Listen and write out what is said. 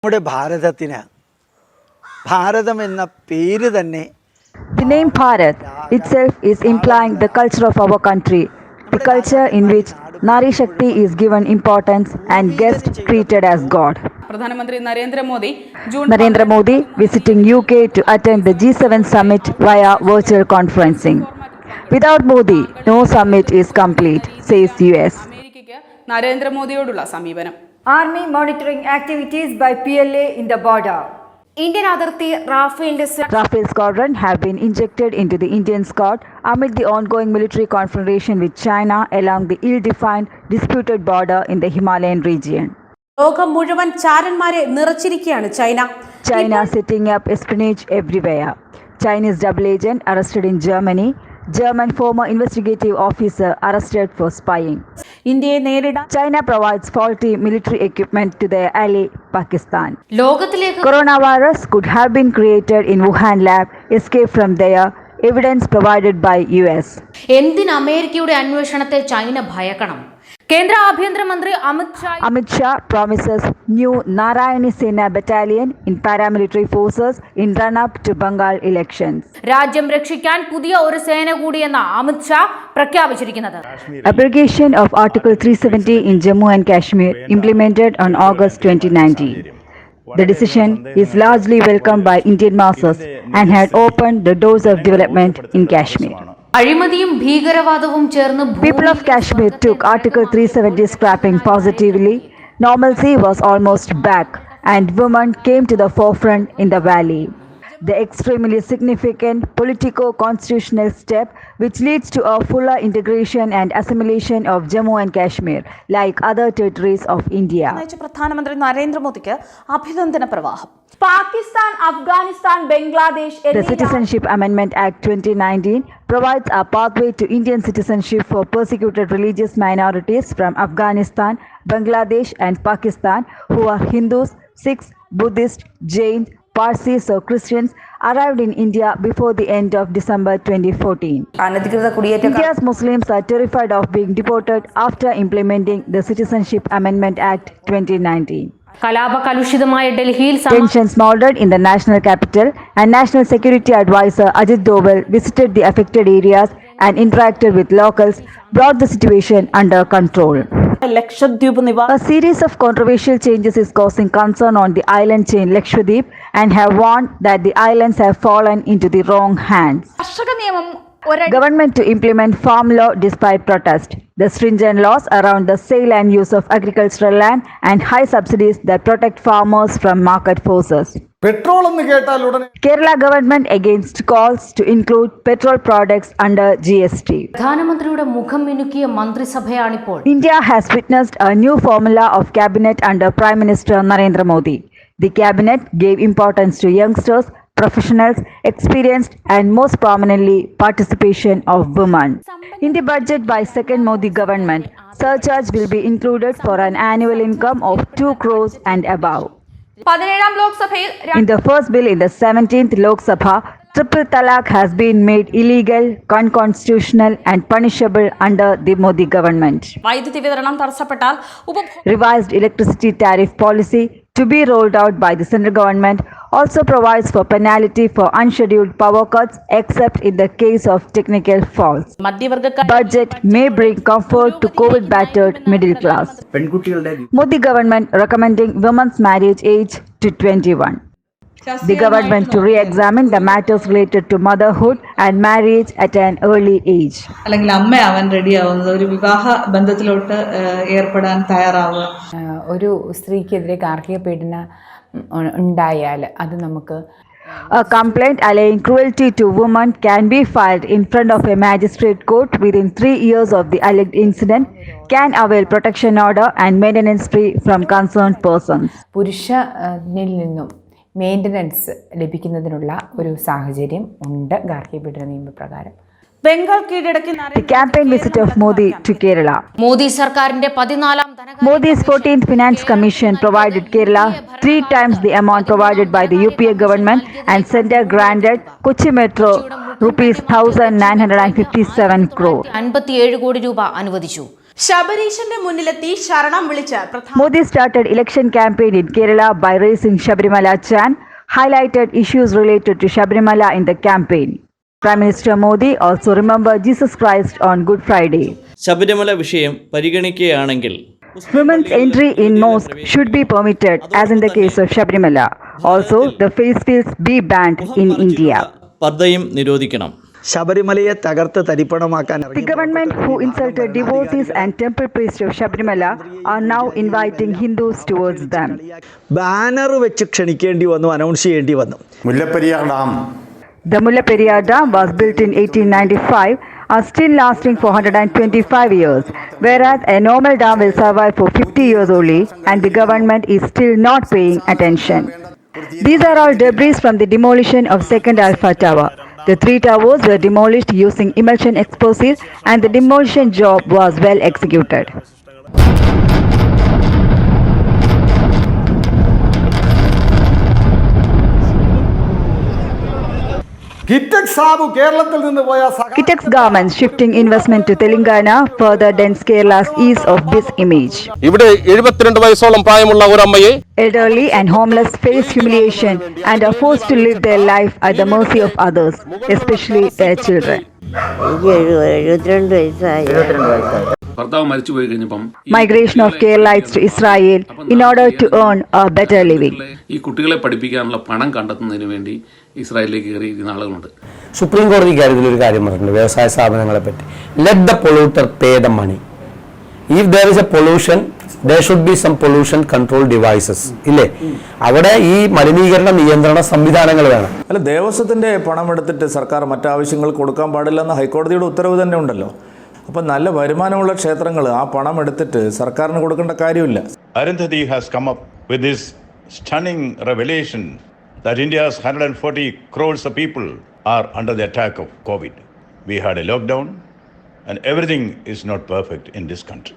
നമ്മുടെ ഭാരതത്തിന് ഭാരതം എന്ന പേര് തന്നെ The name Bharat itself is implying the culture of our country, the culture in which Nari Shakti is given importance and guest treated as God. പ്രധാനമന്ത്രി Narendra Modi visiting UK to attend the G7 summit via virtual conferencing. Without Modi, no summit is complete, says US. അമേരിക്കയ്ക്ക് നരേന്ദ്രമോദിയോടുള്ള സമീപനം. Army monitoring activities by PLA in the border. Indian അതിർത്തി Rafale squadron have been injected into the Indian Scud amid the ongoing military confrontation with China along the ill-defined, disputed border in the Himalayan region. ലോകം മുഴുവൻ ചാരന്മാരെ നിറച്ചിരിക്കുകയാണ് China. China setting up espionage everywhere. Chinese double agent arrested in Germany. German former investigative officer arrested for spying. ഇന്ത്യയെ നേരിടാൻ China provides faulty military equipment to their ally Pakistan. ലോകത്തിലേക്ക് Coronavirus could have been created in Wuhan lab, escaped from there, evidence provided by US. എന്തിന് അമേരിക്കയുടെ അന്വേഷണത്തെ China ഭയക്കണം? കേന്ദ്ര ആഭ്യന്തരമന്ത്രി Amit Shah promises new Narayani Sena battalion in paramilitary forces in run-up to Bengal elections. രാജ്യം രക്ഷിക്കാൻ പുതിയ ഒരു സേന കൂടിയെന്ന അമിത് ഷാ പ്രഖ്യാപിച്ചിരിക്കുന്നത്. Abrogation of Article 370 in Jammu and Kashmir implemented on August 2019. The decision is largely welcomed by Indian masses and had opened the doors of development in Kashmir. അഴിമതിയും ഭീകരവാദവും ചേർന്ന് People of Kashmir took Article 370 scrapping positively. Normalcy was almost back and women came to the forefront in the valley. The extremely significant politico-constitutional step which leads to a fuller integration and assimilation of Jammu and Kashmir like other territories of India. പ്രധാനമന്ത്രി നരേന്ദ്രമോദിക്ക് അഭിനന്ദന പ്രവാഹം. Pakistan, Afghanistan, Bangladesh. The Citizenship Amendment Act 2019 provides a pathway to Indian citizenship for persecuted religious minorities from Afghanistan, Bangladesh and Pakistan who are Hindus, Sikhs, Buddhists, Jains, Parsis or Christians arrived in India before the end of December 2014. India's Muslims are terrified of being deported after implementing the Citizenship Amendment Act 2019. കലാപകലുഷിതമായ ഡൽഹിയിൽ Tensions smoldered in the national capital and National Security Advisor Ajit Doval visited the affected areas and interacted with locals, brought the situation under control. A series of controversial changes is causing concern on the island chain Lakshadweep and have warned that the islands have fallen into the wrong hands. Government to implement farm law despite protest. The stringent laws around the sale and use of agricultural land and high subsidies that protect farmers from market forces. Kerala government against calls to include petrol products under GST. പ്രധാനമന്ത്രിയുടെ മുഖം മിനുക്കിയ മന്ത്രിസഭയാണിപ്പോൾ. India has witnessed a new formula of cabinet under Prime Minister Narendra Modi. The cabinet gave importance to youngsters, professionals, experienced and most prominently participation of women. In the budget by second Modi government, surcharge will be included for an annual income of 2 crores and above. 17ാം ലോക്സഭയിൽ In the first bill in the 17th Lok Sabha, triple talaq has been made illegal, unconstitutional and punishable under the Modi government. വൈദ്യുതി വിതരണം തടസ്സപ്പെട്ടാൽ Revised electricity tariff policy to be rolled out by the central government also provides for penalty for unscheduled power cuts except in the case of technical faults. Budget may bring comfort to COVID-battered middle class. Modi government recommending women's marriage age to 21. The government to re-examine the matters related to motherhood and marriage at an early age. അല്ലെങ്കിൽ അമ്മയാവാൻ റെഡിയാവുന്നത് ഒരു വിവാഹ ബന്ധത്തിലോട്ട് ഏർപ്പെടാൻ തയ്യാറാവുക. ഒരു സ്ത്രീക്കെതിരെ ഗാർഹിക പീഡനം ഉണ്ടായാൽ അത് നമുക്ക് A complaint alleging cruelty to women can be filed in front of a magistrate court within 3 years of the alleged incident, can avail protection order and maintenance free from concerned persons. പുരുഷനിൽ നിന്നും maintenance ലഭിക്കുന്നതിനുള്ള ഒരു സാഹചര്യം ഉണ്ട് ഗാർഹിക പീഡന നിയമപ്രകാരം. ബംഗാൾ കീഴടക്കി The campaign visit of Modi to Kerala. Modi സർക്കാരിന്റെ 14ാം Modi's 14th Finance Commission provided Kerala 3 times the amount provided by the UPA government and Centre granted Kochi Metro rupees 1,957 crore. 57 കോടി രൂപ അനുവദിച്ചു. ശബരീശന്റെ മുന്നിലെത്തി ശരണം വിളിച്ച് Modi started election campaign in Kerala by raising Shabarimala chant, highlighted issues related to Shabarimala in the campaign. Prime Minister Modi also remembered Jesus Christ on Good Friday. Sabarimala വിഷയം പരിഗണിക്കുകയാണെങ്കിൽ Women's entry in mosque should be permitted as in the case of Shabarimala. Also, the face veils be banned in India. പർദ്ദയും നിരോധിക്കണം. ശബരിമലയെ തകർത്ത് തരിപ്പണമാക്കാൻ The government who insulted devotees and temple priests of Shabarimala are now inviting Hindus towards them. Banner വെച്ച് ക്ഷണിക്കേണ്ടി വന്നു, announce ചെയ്യേണ്ടി വന്നു. Mullaperiyar dam. The Mullaperiyar Dam was built in 1895, are still lasting for 125 years, whereas a normal dam will survive for 50 years only, and the government is still not paying attention. These are all debris from the demolition of second Alpha Tower. The 3 towers were demolished using emulsion explosives, and the demolition job was well executed. Kitex Garments shifting investment to Telangana further dents Kerala's ease of this image. ഇവിടെ 72 വയസ്സോളം പ്രായമുള്ള ഒരു അമ്മയെ Elderly and homeless face humiliation and are forced to live their life at the mercy of others, especially their children. Migration of Keralites to Israel in order to earn a better living. ഈ കുട്ടികളെ പഠിപ്പിക്കാനുള്ള പണം കണ്ടെത്തുന്നതിന് വേണ്ടി ഇസ്രായേലിലേക്ക് കയറിയിരിക്കുന്ന ആളുകളുണ്ട്. Supreme കോടതി കാര്യത്തിൽ ഒരു കാര്യം പറഞ്ഞിട്ടുണ്ട് വ്യവസായ സ്ഥാപനങ്ങളെ പറ്റി. Let the polluter pay the money. If there is a pollution there should be some pollution control devices. ഇല്ലേ, അവിടെ ഈ മലിനീകരണ നിയന്ത്രണ സംവിധാനങ്ങൾ വേണം. അല്ല, ദേവസ്വത്തിൻ്റെ പണമെടുത്തിട്ട് സർക്കാർ മറ്റാവശ്യങ്ങൾ കൊടുക്കാൻ പാടില്ലെന്ന ഹൈക്കോടതിയുടെ ഉത്തരവ് തന്നെ ഉണ്ടല്ലോ. അപ്പം നല്ല വരുമാനമുള്ള ക്ഷേത്രങ്ങൾ ആ പണം എടുത്തിട്ട് സർക്കാരിന് കൊടുക്കേണ്ട കാര്യമില്ല. Arundhati has come up with this stunning revelation that India's 140 crores of people are under the attack of COVID. We had a lockdown and everything is not perfect in this country.